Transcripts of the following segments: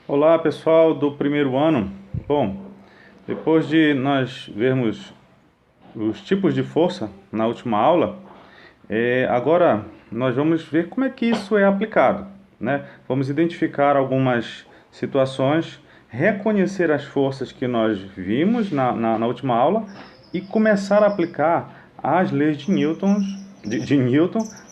Olá pessoal do primeiro ano. Bom, depois de nós vermos os tipos de força na última aula, agora nós vamos ver como é que isso é aplicado, né? Vamos identificar algumas situações, reconhecer as forças que nós vimos na última aula e começar a aplicar as leis de Newton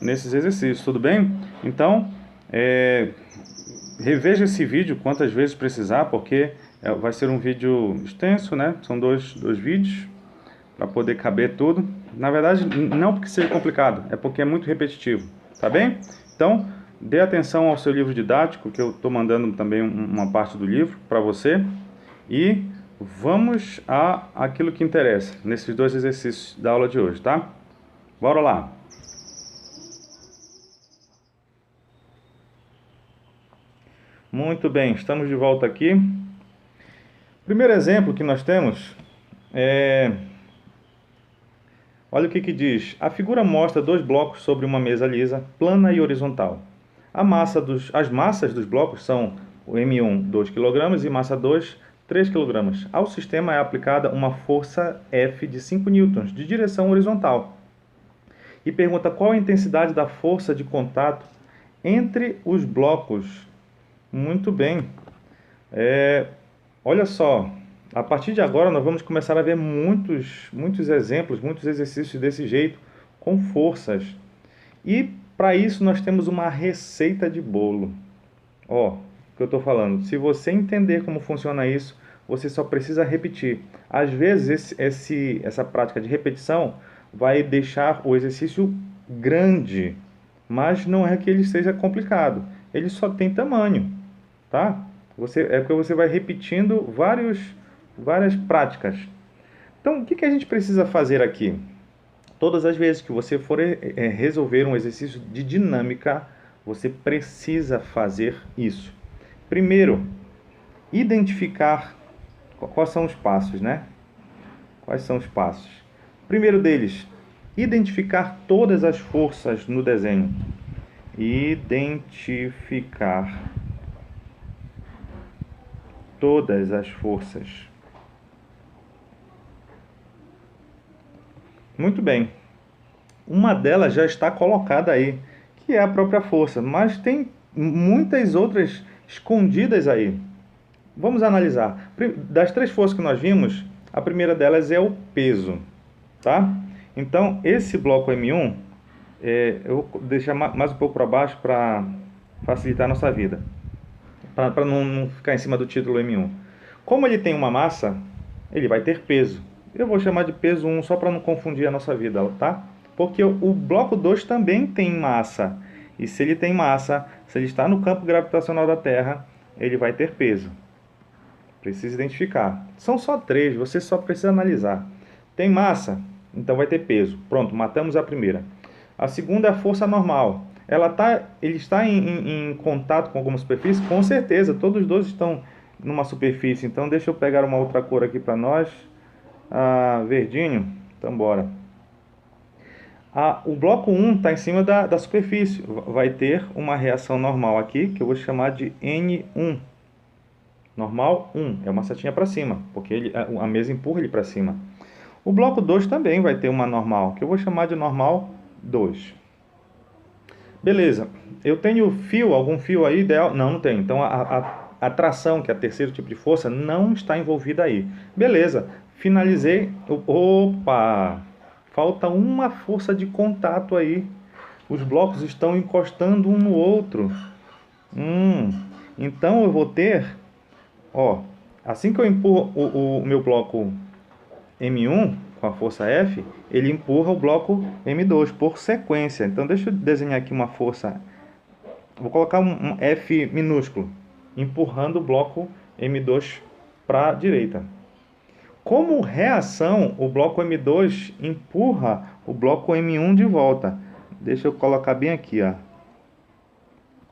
nesses exercícios, tudo bem? Então, reveja esse vídeo quantas vezes precisar, porque vai ser um vídeo extenso, né? São dois vídeos para poder caber tudo. Na verdade, não porque seja complicado, é porque é muito repetitivo, tá bem? Então, dê atenção ao seu livro didático, que eu estou mandando também uma parte do livro para você. E vamos a aquilo que interessa nesses dois exercícios da aula de hoje, tá? Bora lá! Muito bem, estamos de volta aqui. O primeiro exemplo que nós temos é... Olha o que diz. A figura mostra dois blocos sobre uma mesa lisa, plana e horizontal. As massas dos blocos são o M1, 2 kg e massa 2, 3 kg. Ao sistema é aplicada uma força F de 5 newtons, de direção horizontal. E pergunta qual a intensidade da força de contato entre os blocos. Muito bem. Olha só, a partir de agora nós vamos começar a ver muitos exemplos, muitos exercícios desse jeito, com forças. E para isso nós temos uma receita de bolo. Ó, o que eu estou falando, se você entender como funciona isso, você só precisa repetir. Às vezes essa prática de repetição vai deixar o exercício grande, mas não é que ele seja complicado, ele só tem tamanho, tá? É porque você vai repetindo várias práticas. Então, o que a gente precisa fazer aqui? Todas as vezes que você for resolver um exercício de dinâmica, você precisa fazer isso. Primeiro, identificar quais são os passos, né? Quais são os passos? Primeiro deles, identificar todas as forças no desenho. Identificar todas as forças. Muito bem. Uma delas já está colocada aí, que é a própria força, mas tem muitas outras escondidas aí. Vamos analisar. Das três forças que nós vimos, a primeira delas é o peso, tá? Então, esse bloco M1, eu vou deixar mais um pouco para baixo para facilitar a nossa vida, para não ficar em cima do título M1. Como ele tem uma massa, ele vai ter peso. Eu vou chamar de peso 1 só para não confundir a nossa vida, tá? Porque o bloco 2 também tem massa. E se ele tem massa, se ele está no campo gravitacional da Terra, ele vai ter peso. Precisa identificar. São só três, você só precisa analisar. Tem massa, então vai ter peso. Pronto, matamos a primeira. A segunda é a força normal. Ele está em contato com alguma superfície? Com certeza, todos os dois estão numa superfície. Então deixa eu pegar uma outra cor aqui para nós. Verdinho. Então bora. O bloco 1 está em cima da superfície. Vai ter uma reação normal aqui, que eu vou chamar de N1. Normal 1, é uma setinha para cima, porque a mesa empurra ele para cima. O bloco 2 também vai ter uma normal, que eu vou chamar de normal 2. Beleza, eu tenho algum fio aí ideal? Não, não tem. Então a tração, que é o terceiro tipo de força, não está envolvida aí. Beleza, finalizei. Opa! Falta uma força de contato aí. Os blocos estão encostando um no outro. Então eu vou ter... assim que eu empurro o meu bloco M1 com a força F, ele empurra o bloco M2 por sequência. Então deixa eu desenhar aqui uma força. Vou colocar um F minúsculo, empurrando o bloco M2 para a direita. Como reação, o bloco M2 empurra o bloco M1 de volta. Deixa eu colocar bem aqui, ó.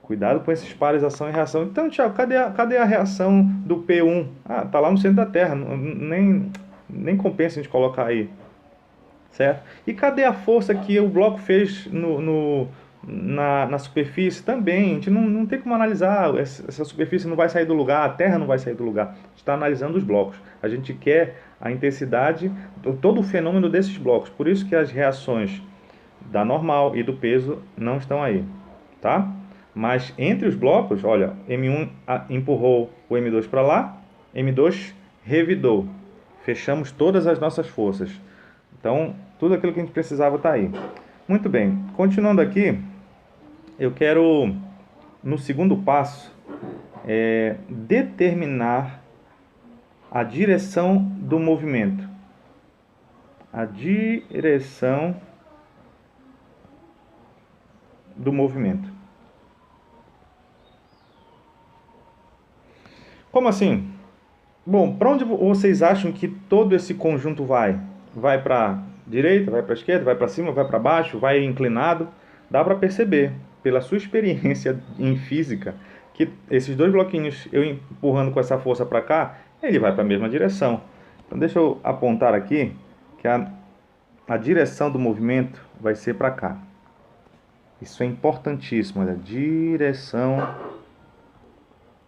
Cuidado com esses pares ação e reação. Então, Thiago, cadê a reação do P1? Tá lá no centro da Terra. Nem compensa a gente colocar aí. Certo? E cadê a força que o bloco fez no na superfície também. A gente não tem como analisar, essa superfície não vai sair do lugar, a Terra não vai sair do lugar. A gente está analisando os blocos. A gente quer a intensidade, todo o fenômeno desses blocos. Por isso que as reações da normal e do peso não estão aí, tá? Mas entre os blocos, olha, M1 empurrou o M2 para lá, M2 revidou. Fechamos todas as nossas forças. Então, tudo aquilo que a gente precisava está aí. Muito bem, continuando aqui, eu quero, no segundo passo, determinar a direção do movimento. A direção do movimento. Como assim? Bom, para onde vocês acham que todo esse conjunto vai? Vai para direita, vai para esquerda, vai para cima, vai para baixo, vai inclinado? Dá para perceber, pela sua experiência em física, que esses dois bloquinhos, eu empurrando com essa força para cá, ele vai para a mesma direção. Então deixa eu apontar aqui que a direção do movimento vai ser para cá. Isso é importantíssimo, olha, direção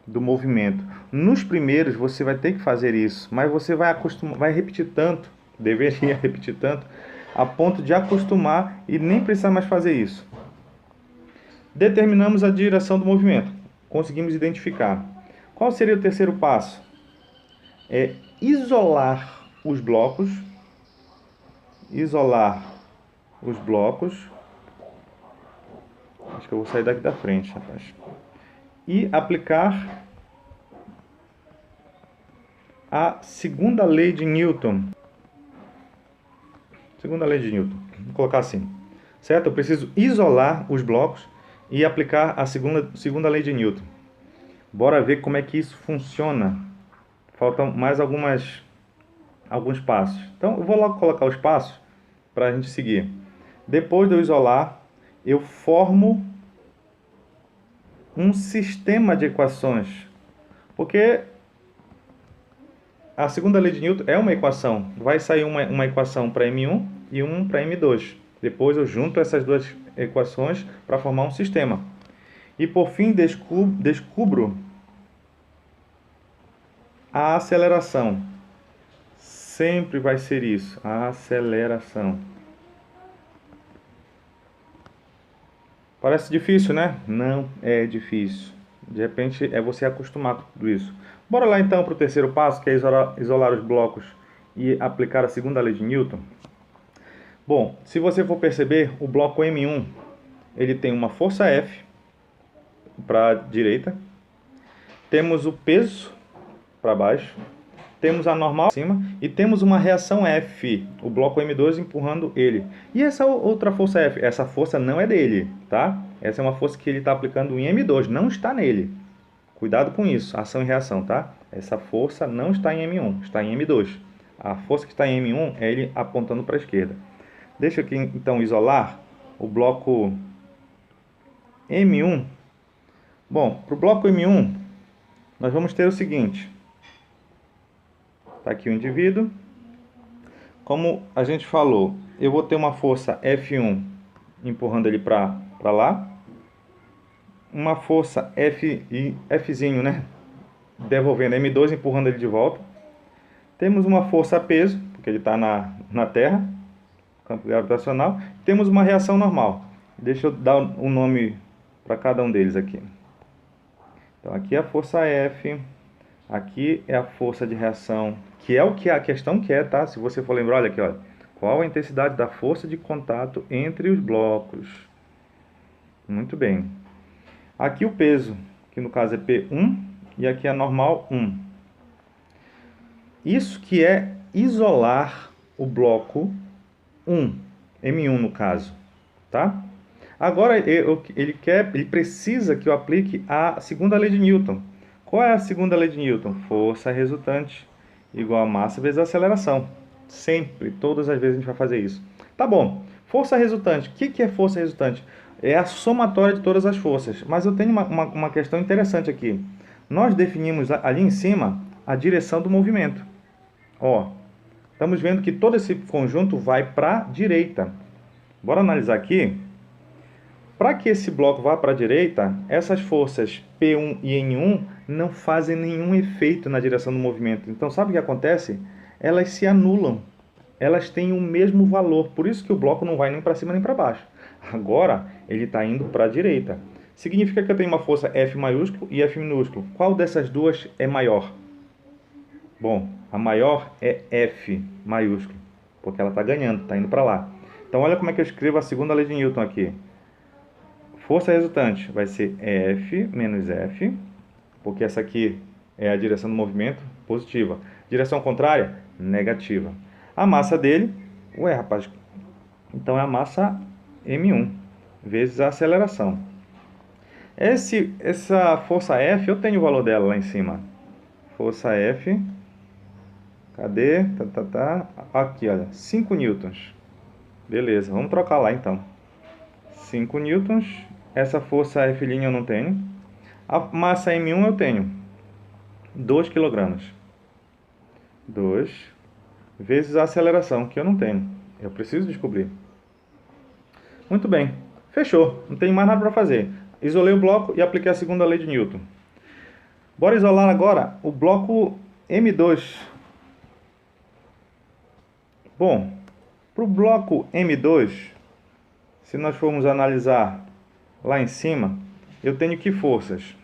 do movimento. Nos primeiros você vai ter que fazer isso, mas você vai acostumar, vai repetir tanto, deveria repetir tanto, a ponto de acostumar e nem precisar mais fazer isso. Determinamos a direção do movimento, conseguimos identificar. Qual seria o terceiro passo? É isolar os blocos, acho que eu vou sair daqui da frente, rapaz, e aplicar a segunda lei de Newton. Segunda lei de Newton, vou colocar assim, certo? Eu preciso isolar os blocos e aplicar a segunda lei de Newton. Bora ver como é que isso funciona. Faltam mais alguns passos. Então, eu vou logo colocar os passos para a gente seguir. Depois de eu isolar, eu formo um sistema de equações. Porque a segunda lei de Newton é uma equação. Vai sair uma equação para M1 e um para M2. Depois eu junto essas duas equações para formar um sistema. E por fim descubro a aceleração. Sempre vai ser isso, a aceleração. Parece difícil, né? Não é difícil. De repente é você acostumar com tudo isso. Bora lá então para o terceiro passo, que é isolar os blocos e aplicar a segunda lei de Newton. Bom, se você for perceber, o bloco M1 ele tem uma força F para a direita, temos o peso para baixo, temos a normal acima e temos uma reação F, o bloco M2 empurrando ele. E essa outra força F, essa força não é dele, tá? Essa é uma força que ele está aplicando em M2, não está nele. Cuidado com isso, ação e reação, tá? Essa força não está em M1, está em M2. A força que está em M1 é ele apontando para a esquerda. Deixa eu aqui então isolar o bloco M1. Bom, para o bloco M1, nós vamos ter o seguinte. Está aqui o indivíduo. Como a gente falou, eu vou ter uma força F1 empurrando ele para lá. Uma força Fzinho, né? Devolvendo M2, empurrando ele de volta. Temos uma força peso, porque ele está na Terra, campo gravitacional. Temos uma reação normal. Deixa eu dar um nome para cada um deles aqui. Então aqui é a força F, aqui é a força de reação, que é o que a questão quer, tá? Se você for lembrar, olha aqui, olha. Qual a intensidade da força de contato entre os blocos? Muito bem. Aqui o peso, que no caso é P1, e aqui a normal 1. Isso que é isolar o bloco 1, M1 no caso, tá? Agora ele precisa que eu aplique a segunda lei de Newton. Qual é a segunda lei de Newton? Força resultante igual a massa vezes a aceleração. Sempre, todas as vezes a gente vai fazer isso. Tá bom, força resultante. O que é força resultante? É a somatória de todas as forças. Mas eu tenho uma questão interessante aqui. Nós definimos ali em cima a direção do movimento. Ó, estamos vendo que todo esse conjunto vai para a direita. Bora analisar aqui. Para que esse bloco vá para a direita, essas forças P1 e N1 não fazem nenhum efeito na direção do movimento. Então, sabe o que acontece? Elas se anulam. Elas têm o mesmo valor. Por isso que o bloco não vai nem para cima nem para baixo. Agora, ele está indo para a direita. Significa que eu tenho uma força F maiúsculo e F minúsculo. Qual dessas duas é maior? Bom, a maior é F maiúsculo, porque ela está ganhando, está indo para lá. Então, olha como é que eu escrevo a segunda lei de Newton aqui. Força resultante vai ser F menos F, porque essa aqui é a direção do movimento, positiva. Direção contrária, negativa. A massa dele, ué, rapaz, então é a massa M1 vezes a aceleração. Essa força F, eu tenho o valor dela lá em cima. Força F, cadê? Aqui, olha, 5 newtons. Beleza, vamos trocar lá então. 5 newtons. Essa força F' eu não tenho. A massa M1 eu tenho 2 kg. 2 vezes a aceleração, que eu não tenho. Eu preciso descobrir. Muito bem, fechou. Não tem mais nada para fazer. Isolei o bloco e apliquei a segunda lei de Newton. Bora isolar agora o bloco M2. Bom, para o bloco M2, se nós formos analisar lá em cima, eu tenho que forças?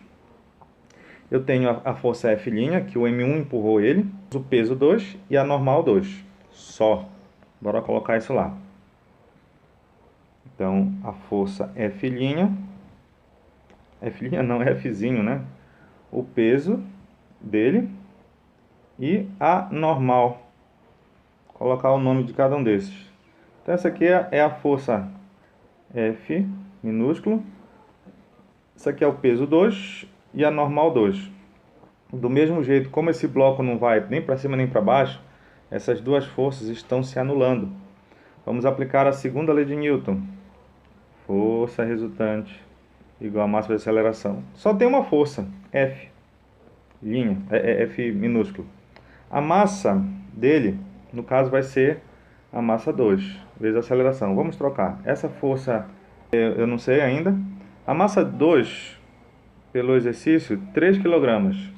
Eu tenho a força F', que o M1 empurrou ele, o peso 2 e a normal 2. Só. Bora colocar isso lá. Então, a força F', F' não, é Fzinho, né? O peso dele e a normal. Vou colocar o nome de cada um desses. Então, essa aqui é a força F minúsculo. Essa aqui é o peso 2 e a normal 2. Do mesmo jeito, como esse bloco não vai nem para cima nem para baixo, essas duas forças estão se anulando. Vamos aplicar a segunda lei de Newton. Força resultante igual a massa de aceleração. Só tem uma força, F, F minúsculo. A massa dele, no caso, vai ser a massa 2 vezes a aceleração. Vamos trocar. Essa força, eu não sei ainda. A massa 2, pelo exercício, 3 kg.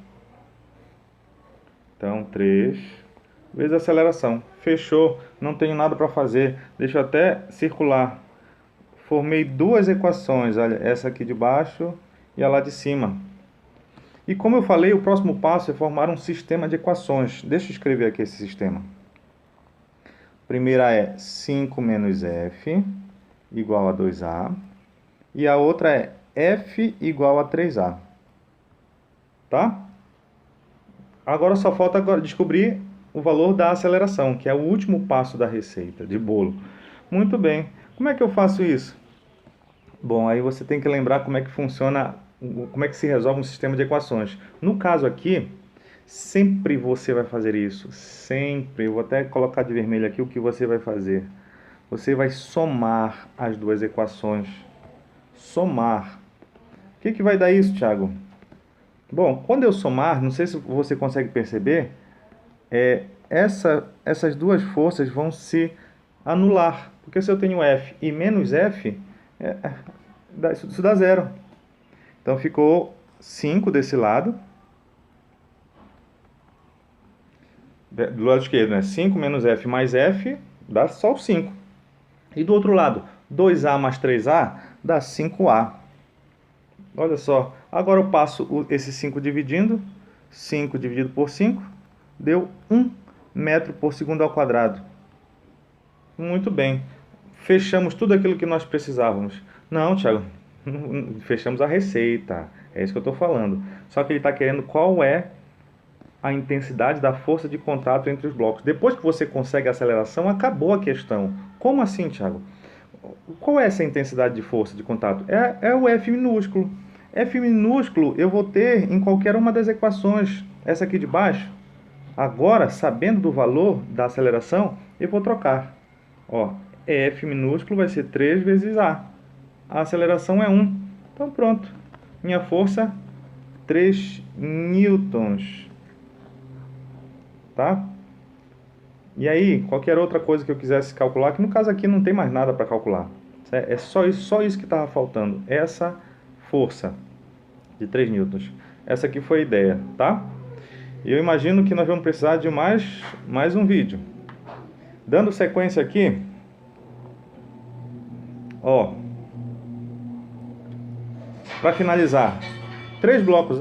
Então, 3 vezes a aceleração. Fechou. Não tenho nada para fazer. Deixa eu até circular. Formei duas equações. Olha, essa aqui de baixo e a lá de cima. E como eu falei, o próximo passo é formar um sistema de equações. Deixa eu escrever aqui esse sistema. A primeira é 5 menos F igual a 2A. E a outra é F igual a 3A. Tá? Agora só falta descobrir o valor da aceleração, que é o último passo da receita de bolo. Muito bem. Como é que eu faço isso? Bom, aí você tem que lembrar como é que funciona, como é que se resolve um sistema de equações. No caso aqui, sempre você vai fazer isso. Sempre. Eu vou até colocar de vermelho aqui o que você vai fazer. Você vai somar as duas equações. Somar. O que vai dar isso, Thiago? Bom, quando eu somar, não sei se você consegue perceber, essas duas forças vão se anular. Porque se eu tenho F e menos F, isso dá zero. Então ficou 5 desse lado. Do lado esquerdo, né? 5 menos F mais F dá só o 5. E do outro lado, 2A mais 3A dá 5A. Olha só. Agora eu passo esse 5 dividindo. 5 dividido por 5 deu 1 metro por segundo ao quadrado. Muito bem. Fechamos tudo aquilo que nós precisávamos. Não, Thiago. Fechamos a receita. É isso que eu estou falando. Só que ele está querendo qual é a intensidade da força de contato entre os blocos. Depois que você consegue a aceleração, acabou a questão. Como assim, Thiago? Qual é essa intensidade de força de contato? É o F minúsculo. F minúsculo eu vou ter em qualquer uma das equações. Essa aqui de baixo. Agora, sabendo do valor da aceleração, eu vou trocar. Ó, F minúsculo vai ser 3 vezes A. A aceleração é 1. Então pronto. Minha força, 3 newtons. Tá? E aí, qualquer outra coisa que eu quisesse calcular, que no caso aqui não tem mais nada para calcular. É só isso que estava faltando. Essa força de 3 newtons. Essa aqui foi a ideia, tá? E eu imagino que nós vamos precisar de mais um vídeo. Dando sequência aqui, ó, para finalizar, 3 blocos